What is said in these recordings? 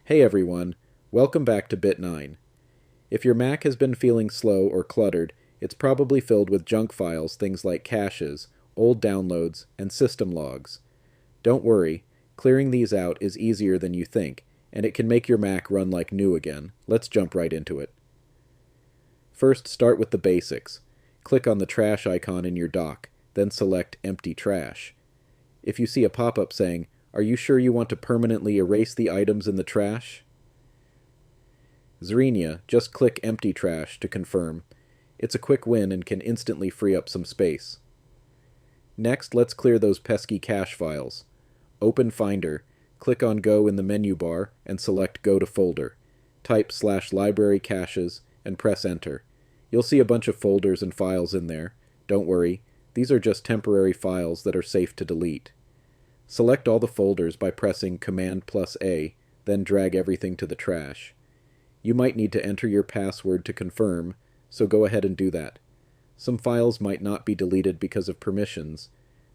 Hey everyone, welcome back to Bit9. If your Mac has been feeling slow or cluttered, it's probably filled with junk files, things like caches, old downloads, and system logs. Don't worry, clearing these out is easier than you think, and it can make your Mac run like new again. Let's jump right into it. First, start with the basics. Click on the trash icon in your dock, then select Empty Trash. If you see a pop-up saying, "Are you sure you want to permanently erase the items in the trash?" Zrenia, just click Empty Trash to confirm. It's a quick win and can instantly free up some space. Next, let's clear those pesky cache files. Open Finder, click on Go in the menu bar, and select Go to Folder. Type /library caches and press Enter. You'll see a bunch of folders and files in there. Don't worry, these are just temporary files that are safe to delete. Select all the folders by pressing Command+A, then drag everything to the trash. You might need to enter your password to confirm, so go ahead and do that. Some files might not be deleted because of permissions,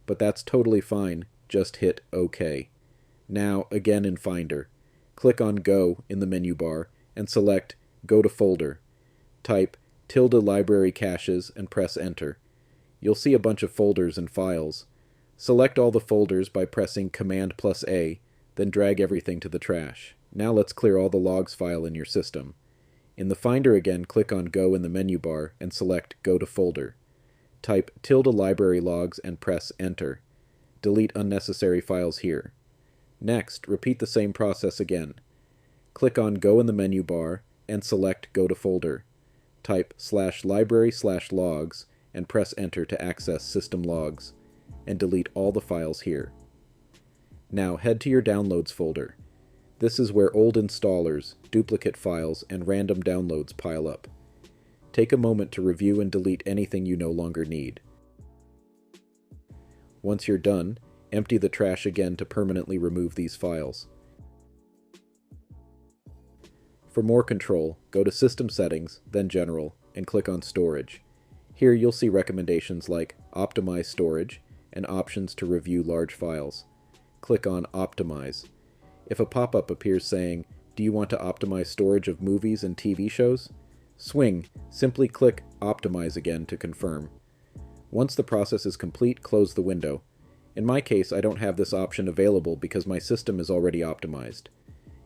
but that's totally fine, just hit OK. Now, again in Finder, click on Go in the menu bar and select Go to Folder. Type ~library caches and press Enter. You'll see a bunch of folders and files. Select all the folders by pressing Command+A, then drag everything to the trash. Now let's clear all the logs file in your system. In the Finder again, click on Go in the menu bar and select Go to Folder. Type ~library logs and press Enter. Delete unnecessary files here. Next, repeat the same process again. Click on Go in the menu bar and select Go to Folder. Type /library/logs and press Enter to access system logs, and delete all the files here. Now head to your Downloads folder. This is where old installers, duplicate files, and random downloads pile up. Take a moment to review and delete anything you no longer need. Once you're done, empty the trash again to permanently remove these files. For more control, go to System Settings, then General, and click on Storage. Here you'll see recommendations like Optimize Storage and options to review large files. Click on Optimize. If a pop-up appears saying, "Do you want to optimize storage of movies and TV shows?" simply click Optimize again to confirm. Once the process is complete, close the window. In my case, I don't have this option available because my system is already optimized.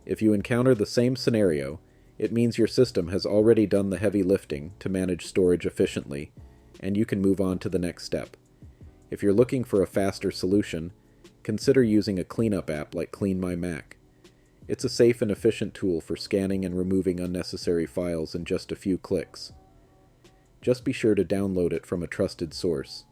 If you encounter the same scenario, it means your system has already done the heavy lifting to manage storage efficiently, and you can move on to the next step. If you're looking for a faster solution, consider using a cleanup app like Clean My Mac. It's a safe and efficient tool for scanning and removing unnecessary files in just a few clicks. Just be sure to download it from a trusted source.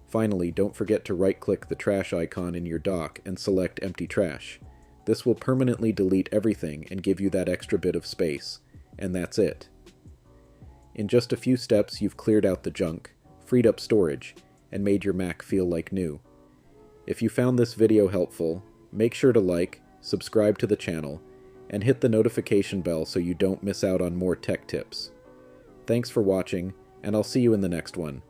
Finally, don't forget to right-click the trash icon in your dock and select Empty Trash. This will permanently delete everything and give you that extra bit of space. And that's it. In just a few steps, you've cleared out the junk, freed up storage, and made your Mac feel like new. If you found this video helpful, make sure to like, subscribe to the channel, and hit the notification bell so you don't miss out on more tech tips. Thanks for watching, and I'll see you in the next one.